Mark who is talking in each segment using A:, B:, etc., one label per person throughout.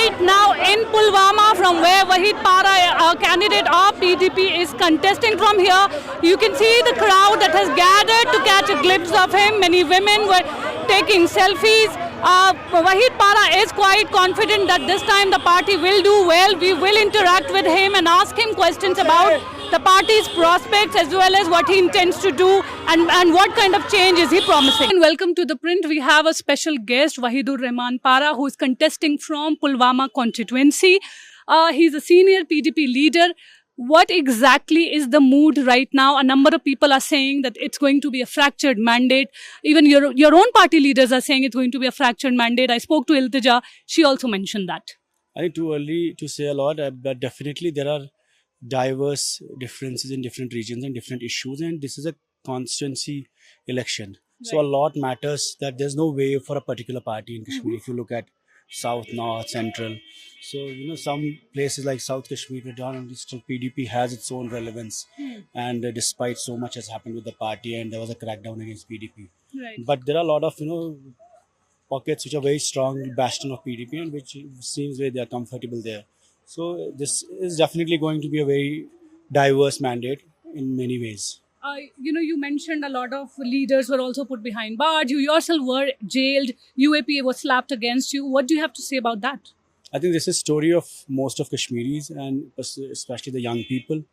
A: right now in Pulwama, from where Waheed Para, a candidate of PDP, is contesting from here. You can see the crowd that has gathered to catch a glimpse of him. Many women were taking selfies. Waheed Para is quite confident that this time the party will do well. We will interact with him and ask him questions about the party's prospects as well as what he intends to do and what kind of change is he promising. And welcome to The Print. We have a special guest, Waheedur Rehman Para, who is contesting from Pulwama constituency. He's a senior PDP leader. What exactly is the mood right now? A number of people are saying that it's going to be a fractured mandate. Even your own party leaders are saying it's going to be a fractured mandate. I spoke to Iltija. She also mentioned that.
B: I think too early to say a lot, but definitely there are diverse differences in different regions and different issues, and this is a constituency election. Right. So a lot matters that there's no way for a particular party in Kashmir. If you look at South, North, Central. So, some places like South Kashmir, predominantly still PDP has its own relevance. And despite so much has happened with the party and there was a crackdown against PDP.
A: Right.
B: But there are a lot of, pockets which are very strong bastion of PDP and which seems where they are comfortable there. So this is definitely going to be a very diverse mandate in many ways.
A: You mentioned a lot of leaders were also put behind bars. You yourself were jailed. UAPA was slapped against you. What do you have to say about that?
B: I think this is a story of most of Kashmiris and especially the young people.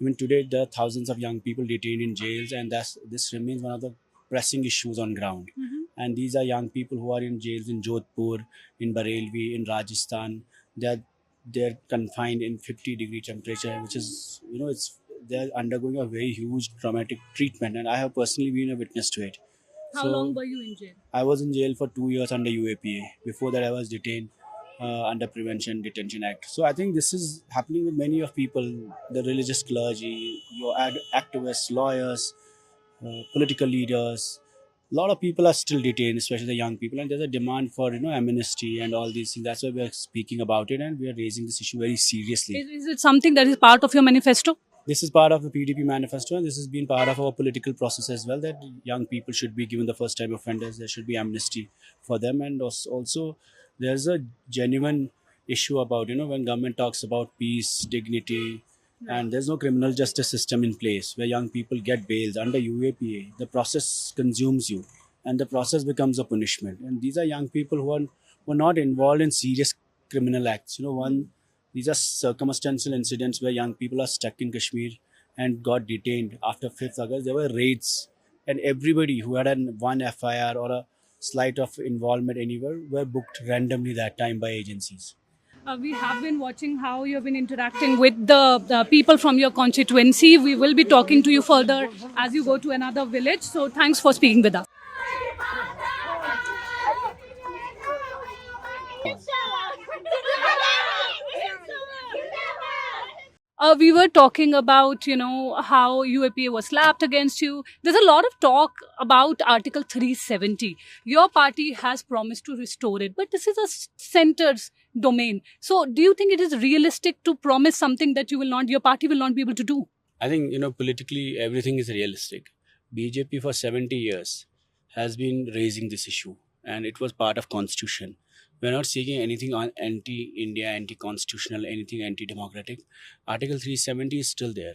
B: Even today, there are thousands of young people detained in jails, and this remains one of the pressing issues on ground. And these are young people who are in jails in Jodhpur, in Bareilly, in Rajasthan. They're confined in 50-degree temperature, which is, they're undergoing a very huge traumatic treatment, and I have personally been a witness to it.
A: How long were you in jail?
B: I was in jail for 2 years under UAPA. Before that, I was detained under Detention Act. So I think this is happening with many of people, the religious clergy, your activists, lawyers, political leaders. A lot of people are still detained, especially the young people, and there's a demand for amnesty and all these things. That's why we are speaking about it, and we are raising this issue very seriously.
A: Is it something that is part of your manifesto?
B: This is part of the PDP manifesto, and this has been part of our political process as well, that young people should be given the first time offenders. There should be amnesty for them. And also there's a genuine issue about, when government talks about peace, dignity, and there's no criminal justice system in place where young people get bails under UAPA. The process consumes you and the process becomes a punishment. And these are young people who were not involved in serious criminal acts. These are circumstantial incidents where young people are stuck in Kashmir and got detained after 5th August. There were raids, and everybody who had one FIR or a slight of involvement anywhere were booked randomly that time by agencies.
A: We have been watching how you have been interacting with the people from your constituency. We will be talking to you further as you go to another village. So thanks for speaking with us. We were talking about, how UAPA was slapped against you. There's a lot of talk about Article 370. Your party has promised to restore it, but this is a center's domain. So do you think it is realistic to promise something that your party will not be able to do?
B: I think, politically, everything is realistic. BJP for 70 years has been raising this issue, and it was part of constitution. We're not seeking anything on anti-India, anti-constitutional, anything anti-democratic. Article 370 is still there.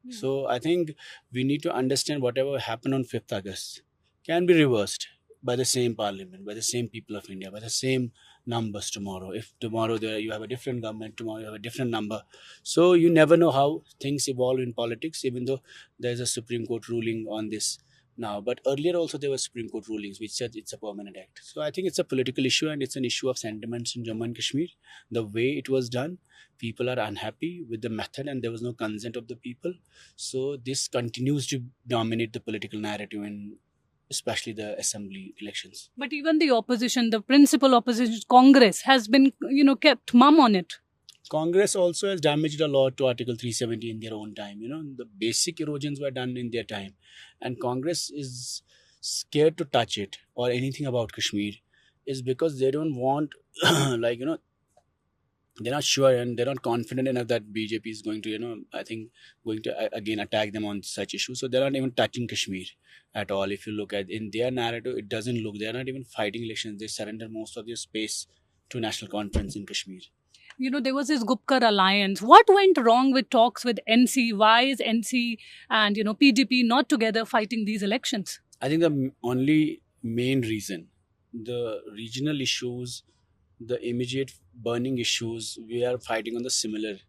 B: So I think we need to understand whatever happened on 5th August can be reversed by the same parliament, by the same people of India, by the same numbers tomorrow. If tomorrow you have a different government, tomorrow you have a different number. So you never know how things evolve in politics, even though there's a Supreme Court ruling on this now. But earlier also there were Supreme Court rulings which said it's a permanent act. So I think it's a political issue, and it's an issue of sentiments in Jammu and Kashmir. The way it was done, people are unhappy with the method, and there was no consent of the people. So this continues to dominate the political narrative in especially the assembly elections. But
A: even the opposition, the principal opposition, Congress, has been, kept mum on it.
B: Congress also has damaged a lot to Article 370 in their own time. The basic erosions were done in their time. And Congress is scared to touch it or anything about Kashmir is because they don't want, they're not sure and they're not confident enough that BJP is going to, again attack them on such issues. So they're not even touching Kashmir at all. If you look at in their narrative, it doesn't look, they're not even fighting elections. They surrender most of their space to national conference in Kashmir.
A: You know, there was this Gupkar alliance. What went wrong with talks with NC? Why is NC and, PDP not together fighting these elections?
B: I think the only main reason, the regional issues, the immediate burning issues, we are fighting on the similar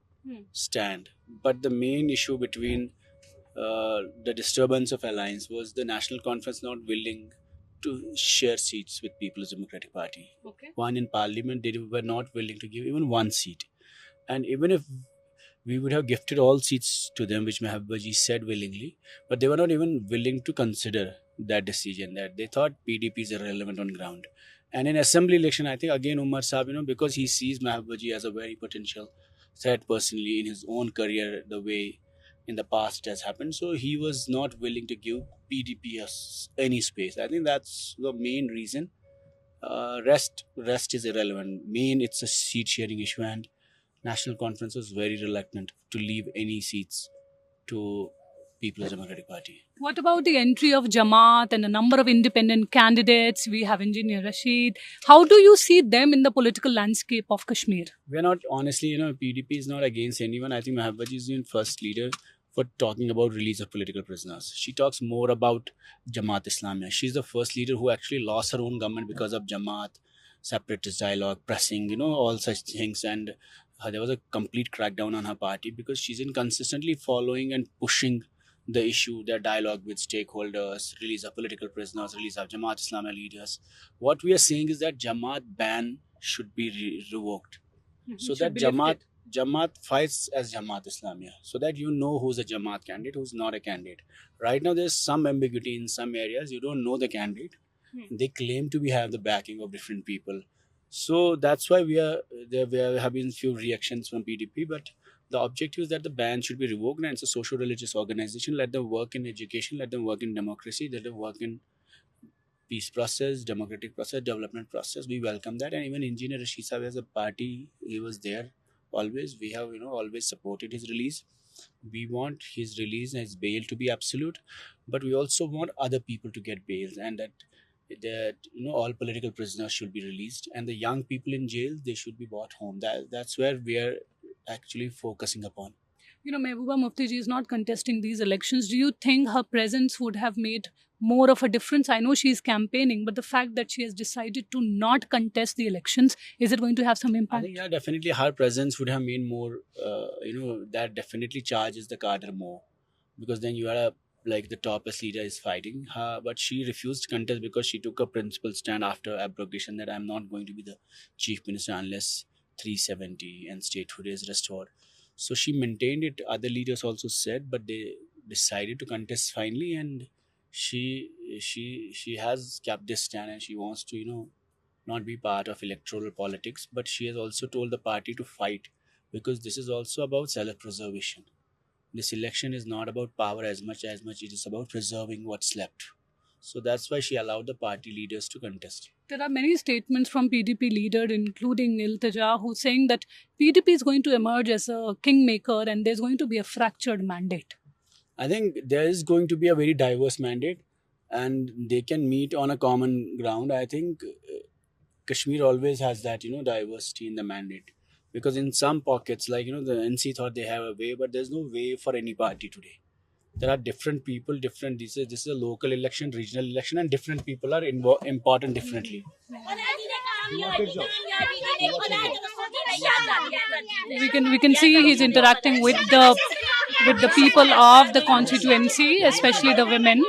B: stand. But the main issue between the disturbance of alliance was the national conference not willing to share seats with People's Democratic Party.
A: Okay.
B: One in parliament, they were not willing to give even one seat. And even if we would have gifted all seats to them, which Mahabaji said willingly, but they were not even willing to consider that decision, that they thought PDP is irrelevant on ground. And in assembly election, I think again Umar Saab, because he sees Mahabaji as a very potential threat personally in his own career, the way in the past it has happened. So he was not willing to give PDP any space. I think that's the main reason. Rest is irrelevant. It's a seat sharing issue, and National Conference was very reluctant to leave any seats to People's Democratic Party.
A: What about the entry of Jamaat and a number of independent candidates? We have Engineer Rashid. How do you see them in the political landscape of Kashmir?
B: We're not, honestly, PDP is not against anyone. I think Mahabaji is the first leader for talking about release of political prisoners. She talks more about Jamaat Islamiyah. She's the first leader who actually lost her own government because of Jamaat, separatist dialogue, pressing, all such things. And there was a complete crackdown on her party because she's inconsistently following and pushing the issue, their dialogue with stakeholders, release of political prisoners, release of Jamaat Islamiyah leaders. What we are saying is that Jamaat ban should be revoked. So that Jamaat fights as Jamaat Islamiyah, so that who's a Jamaat candidate, who's not a candidate. Right now there's some ambiguity in some areas. You don't know the candidate. They claim to have the backing of different people. So that's why there have been few reactions from PDP, but the objective is that the ban should be revoked, and it's a social religious organization. Let them work in education, let them work in democracy, let them work in peace process, democratic process, development process. We welcome that. And even Engineer Rashid Saab as a party, he was there always. We have always supported his release. We want his release and his bail to be absolute, but we also want other people to get bails, and that all political prisoners should be released, and the young people in jail, they should be brought home. That's where we are actually focusing upon.
A: Mehbooba Mufti ji is not contesting these elections. Do you think her presence would have made more of a difference? I know she is campaigning, but the fact that she has decided to not contest the elections, is it going to have some impact?
B: I think, definitely her presence would have made more, that definitely charges the cadre more, because then you are the topest leader is fighting her, but she refused to contest because she took a principled stand after abrogation that I'm not going to be the chief minister unless 370 and statehood is restored. So she maintained it. Other leaders also said, but they decided to contest finally, and she has kept this stand, and she wants to not be part of electoral politics, but she has also told the party to fight, because this is also about self-preservation. This election is not about power as much it is about preserving what's left. So that's why she allowed the party leaders to contest.
A: There are many statements from PDP leader, including Iltija, who's saying that PDP is going to emerge as a kingmaker and there's going to be a fractured mandate.
B: I think there is going to be a very diverse mandate, and they can meet on a common ground. I think Kashmir always has that, diversity in the mandate. Because in some pockets, the NC thought they have a way, but there's no way for any party today. There are different people, this is a local election, regional election, and different people are important differently.
A: We can see he's interacting with the people of the constituency, especially the women.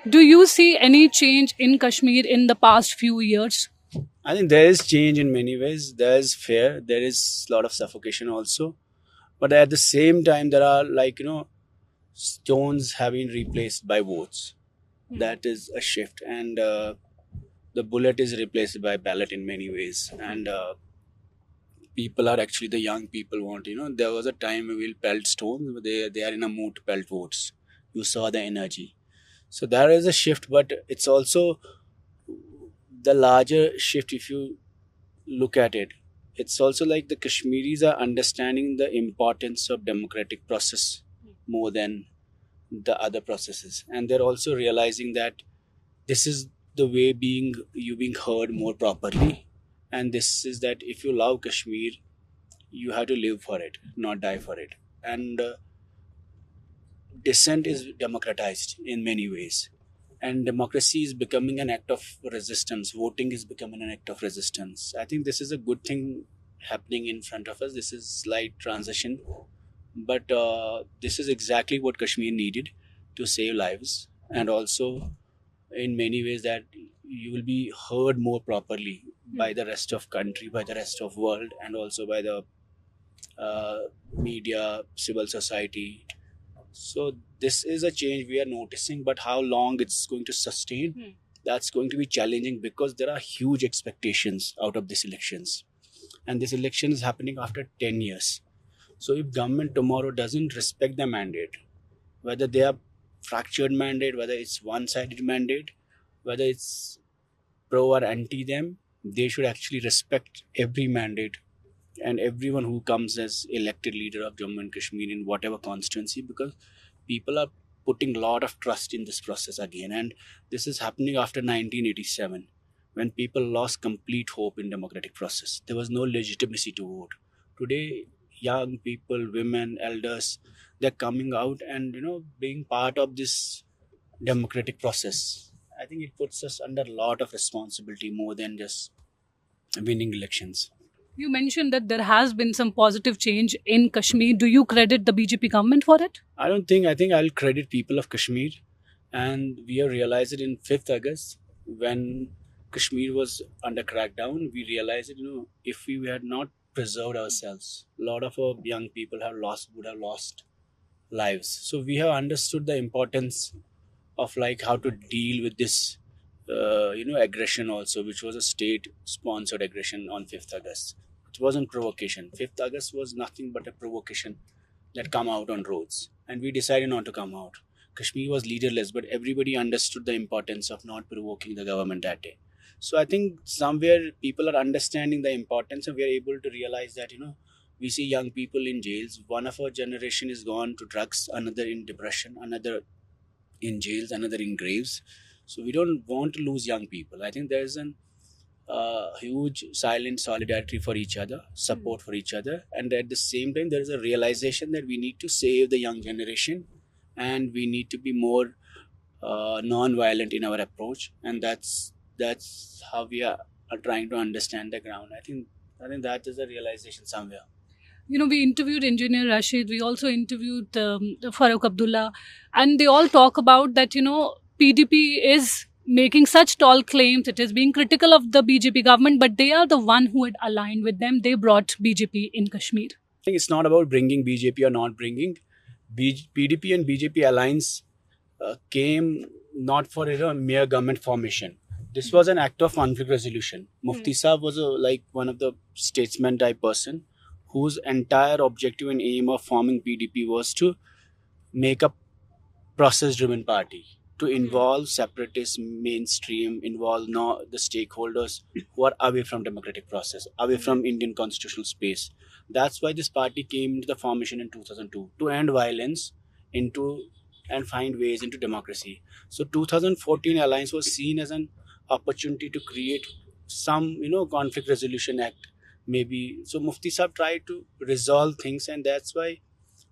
A: Do you see any change in Kashmir in the past few years?
B: I think there is change in many ways. There is fear. There is a lot of suffocation also. But at the same time, there are stones having replaced by votes. That is a shift. And the bullet is replaced by ballot in many ways. And people are actually, the young people want, there was a time we will pelt stones. They are in a mood to pelt votes. You saw the energy. So there is a shift, but it's also the larger shift. If you look at it, it's also the Kashmiris are understanding the importance of democratic process more than the other processes, and they're also realizing that this is the way being heard more properly, And this is that if you love Kashmir, you have to live for it, not die for it. And dissent is democratized in many ways. And democracy is becoming an act of resistance. Voting is becoming an act of resistance. I think this is a good thing happening in front of us. This is slight transition, but this is exactly what Kashmir needed to save lives, and also in many ways that you will be heard more properly by the rest of country, by the rest of world, and also by the uh, media, civil society. So this is a change we are noticing, but how long it's going to sustain, that's going to be challenging, because there are huge expectations out of these elections, and this election is happening after 10 years. So if government tomorrow doesn't respect the mandate, whether they are fractured mandate, whether it's one-sided mandate, whether it's pro or anti them, they should actually respect every mandate and everyone who comes as elected leader of Jammu and Kashmir in whatever constituency, because people are putting a lot of trust in this process again. And this is happening after 1987, when people lost complete hope in democratic process. There was no legitimacy to vote. Today, young people, women, elders, they're coming out and being part of this democratic process. I think it puts us under a lot of responsibility more than just winning elections.
A: You mentioned that there has been some positive change in Kashmir. Do you credit the BJP government for it?
B: I don't think. I think I'll credit people of Kashmir, and we have realized it in 5th August when Kashmir was under crackdown. We realized it. If we had not preserved ourselves, a lot of our young people would have lost lives. So we have understood the importance of like how to deal with this, aggression also, which was a state-sponsored aggression on 5th August. It wasn't provocation. 5th August was nothing but a provocation that come out on roads, and we decided not to come out. Kashmir was leaderless, but everybody understood the importance of not provoking the government that day. So I think somewhere people are understanding the importance, and we are able to realize that we see young people in jails. One of our generation is gone to drugs, another in depression, another in jails, another in graves. So we don't want to lose young people. I think there is an huge silent solidarity for each other, support for each other, and at the same time there is a realization that we need to save the young generation, and we need to be more non-violent in our approach, and that's how we are trying to understand the ground. I think that is a realization somewhere.
A: We interviewed Engineer Rashid. We also interviewed Farooq Abdullah, and they all talk about that. PDP is making such tall claims. It is being critical of the BJP government, but they are the one who had aligned with them. They brought BJP in Kashmir.
B: I think it's not about bringing BJP or not bringing. PDP and BJP alliance came not for mere government formation. This was an act of conflict resolution. Mufti Saab was like one of the statesman type person whose entire objective and aim of forming PDP was to make a process-driven party, to involve separatists, mainstream, involve the stakeholders who are away from democratic process, away from Indian constitutional space. That's why this party came into the formation in 2002, to end violence into and find ways into democracy. So 2014 alliance was seen as an opportunity to create some conflict resolution act maybe. So Mufti Saab tried to resolve things, and that's why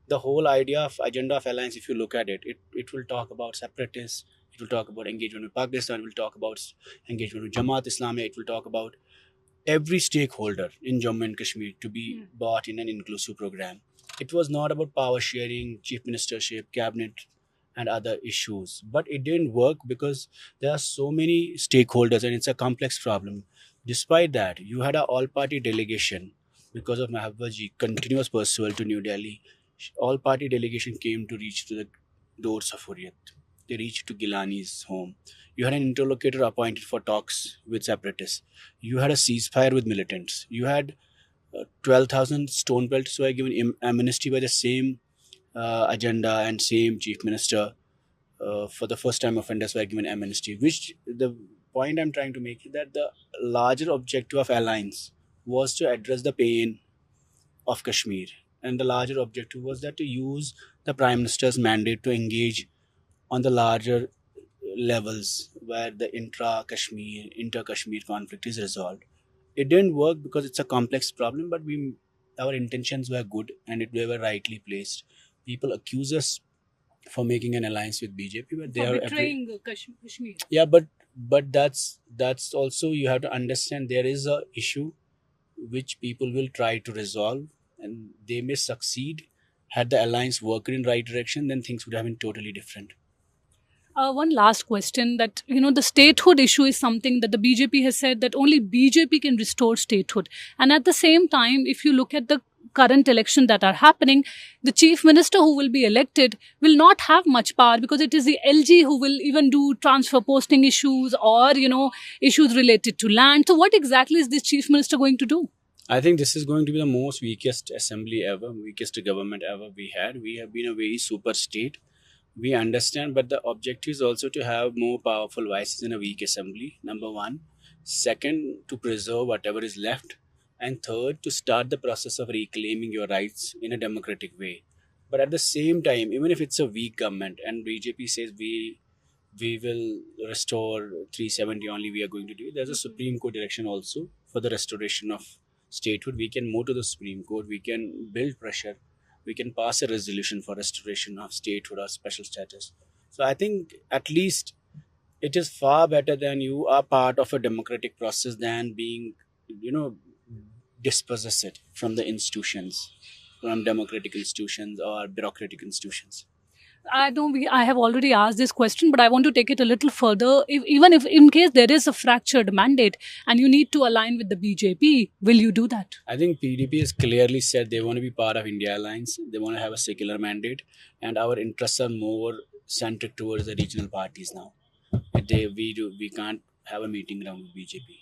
B: the whole idea of agenda of alliance, if you look at it will talk about separatists, it will talk about engagement with Pakistan, it will talk about engagement with Jamaat Islami, it will talk about every stakeholder in Jammu and Kashmir to be bought in an inclusive program. It was not about power sharing, chief ministership, cabinet, and other issues. But it didn't work because there are so many stakeholders and it's a complex problem. Despite that, you had an all-party delegation because of Mahabbaji continuous pursuit to New Delhi. All-party delegation came to reach to the doors of Hurriyat. They reached to Gilani's home. You had an interlocutor appointed for talks with separatists. You had a ceasefire with militants. You had 12,000 stone belts were given amnesty by the same agenda, and same chief minister. For the first time offenders were given amnesty. Which the point I'm trying to make is that the larger objective of alliance was to address the pain of Kashmir, and the larger objective was that to use the prime minister's mandate to engage on the larger levels where the inter-Kashmir conflict is resolved. It didn't work because it's a complex problem, but our intentions were good and they were rightly placed. People accuse us for making an alliance with BJP, but they
A: For
B: are
A: betraying Kashmir.
B: yeah, but that's also, you have to understand, there is a issue which people will try to resolve, and they may succeed. Had the alliance worked in right direction, then things would have been totally different.
A: One last question, that the statehood issue is something that the BJP has said that only BJP can restore statehood, and at the same time, if you look at the current election that are happening, the chief minister who will be elected will not have much power, because it is the LG who will even do transfer posting issues, or issues related to land. So what exactly is this chief minister going to do?
B: I think this is going to be the most weakest assembly ever, weakest government ever we had. We have been a very super state. We understand, but the objective is also to have more powerful voices in a weak assembly, number one. Second, to preserve whatever is left. And third, to start the process of reclaiming your rights in a democratic way. But at the same time, even if it's a weak government and BJP says we will restore 370 only, we are going to do it, there's a Supreme Court direction also for the restoration of statehood. We can move to the Supreme Court, we can build pressure, we can pass a resolution for restoration of statehood or special status. So I think at least it is far better than you are part of a democratic process than being, dispossessed from the institutions, from democratic institutions or bureaucratic institutions.
A: I know I have already asked this question, but I want to take it a little further. Even if, in case there is a fractured mandate and you need to align with the BJP, will you do that?
B: I think PDP has clearly said they want to be part of India Alliance. They want to have a secular mandate, and our interests are more centric towards the regional parties now. We can't have a meeting ground with BJP.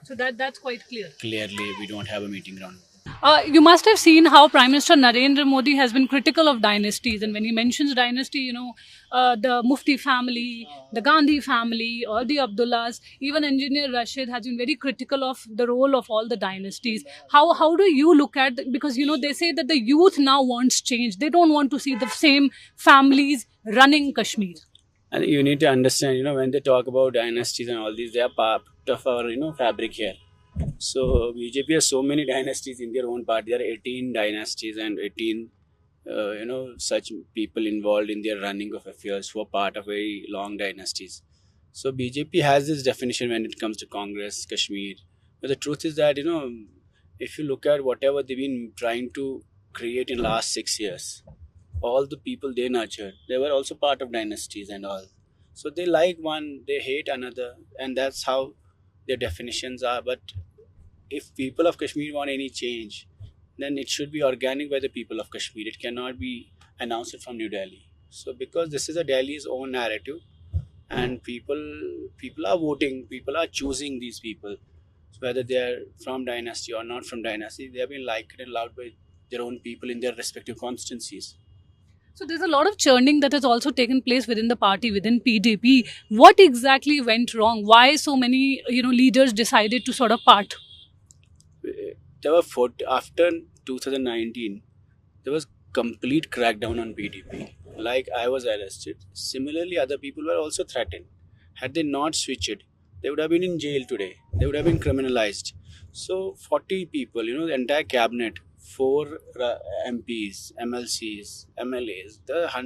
A: So that's quite clear.
B: Clearly, we don't have a meeting ground.
A: You must have seen how Prime Minister Narendra Modi has been critical of dynasties. And when he mentions dynasty, the Mufti family, the Gandhi family, or the Abdullahs, even Engineer Rashid has been very critical of the role of all the dynasties. How do you look at, because, they say that the youth now wants change. They don't want to see the same families running Kashmir.
B: I think you need to understand, when they talk about dynasties and all these, they are part of our, fabric here. So BJP has so many dynasties in their own party. There are 18 dynasties and 18, such people involved in their running of affairs who are part of very long dynasties. So BJP has this definition when it comes to Congress, Kashmir. But the truth is that, if you look at whatever they've been trying to create in last 6 years, all the people they nurtured, they were also part of dynasties and all. So they like one, they hate another, and that's how their definitions are. But if people of Kashmir want any change, then it should be organic by the people of Kashmir. It cannot be announced from New Delhi. So because this is a Delhi's own narrative, and people are voting, people are choosing these people. So whether they are from dynasty or not from dynasty, they have been liked and loved by their own people in their respective constituencies.
A: So there's a lot of churning that has also taken place within the party, within PDP. What exactly went wrong? Why so many, leaders decided to sort of part?
B: There were after 2019, there was complete crackdown on PDP. Like, I was arrested. Similarly, other people were also threatened. Had they not switched, they would have been in jail today. They would have been criminalized. So 40 people, the entire cabinet, 4 MPs, MLCs, MLAs, there are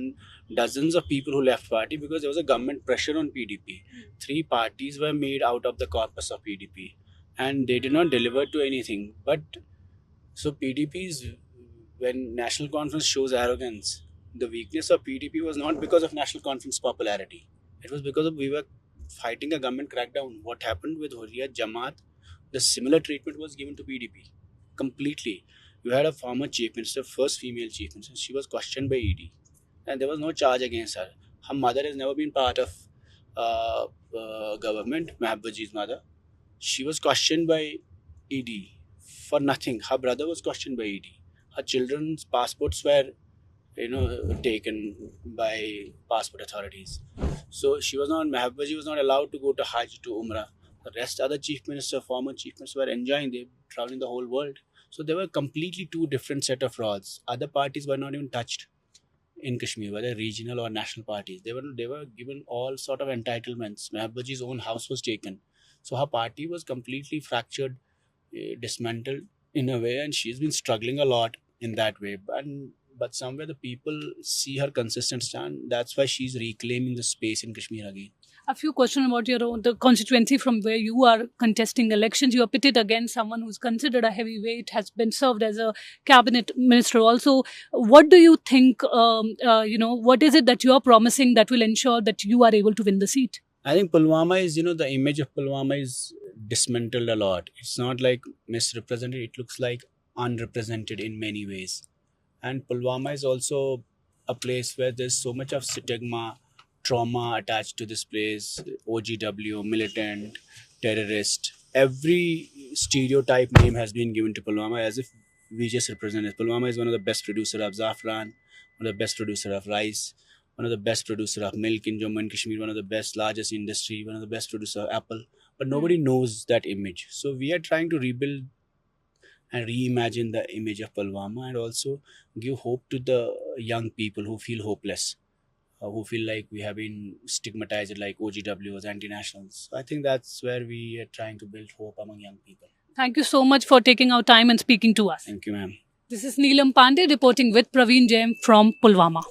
B: dozens of people who left party because there was a government pressure on PDP. 3 parties were made out of the corpus of PDP, and they did not deliver to anything. But so PDP's, when National Conference shows arrogance, the weakness of PDP was not because of National Conference popularity. It was because we were fighting a government crackdown. What happened with Hurriyat Jamaat, the similar treatment was given to PDP completely. You had a former chief minister, first female chief minister. She was questioned by ED, and there was no charge against her. Her mother has never been part of government, Mahabbaji's mother. She was questioned by ED for nothing. Her brother was questioned by ED. Her children's passports were, taken by passport authorities. So Mahabbaji was not allowed to go to Hajj, to Umrah. The rest other chief minister, former chief minister were enjoying. They were traveling the whole world. So there were completely 2 different set of roles. Other parties were not even touched in Kashmir, whether regional or national parties. They were given all sort of entitlements. Mahabbaji's own house was taken. So her party was completely fractured dismantled in a way, and she's been struggling a lot in that way. But somewhere the people see her consistent stand. That's why she's reclaiming the space in Kashmir again.
A: A few questions about your own, the constituency from where you are contesting elections. You are pitted against someone who's considered a heavyweight, has been served as a cabinet minister also. What do you think, what is it that you are promising that will ensure that you are able to win the seat?
B: I think Pulwama is, the image of Pulwama is dismantled a lot. It's not like misrepresented, it looks like unrepresented in many ways. And Pulwama is also a place where there's so much of stigma, trauma attached to this place. OGW, militant, terrorist. Every stereotype name has been given to Pulwama as if we just represent it. Pulwama is one of the best producer of saffron, one of the best producer of rice, one of the best producer of milk in Jammu and Kashmir, one of the best largest industry, one of the best producer of apple. But nobody knows that image. So we are trying to rebuild and reimagine the image of Pulwama and also give hope to the young people who feel hopeless, who feel like we have been stigmatized like OGWs, anti-nationals. So I think that's where we are trying to build hope among young people.
A: Thank you so much for taking our time and speaking to us.
B: Thank you, ma'am.
A: This is Neelam Pandey reporting with Praveen Jain from Pulwama.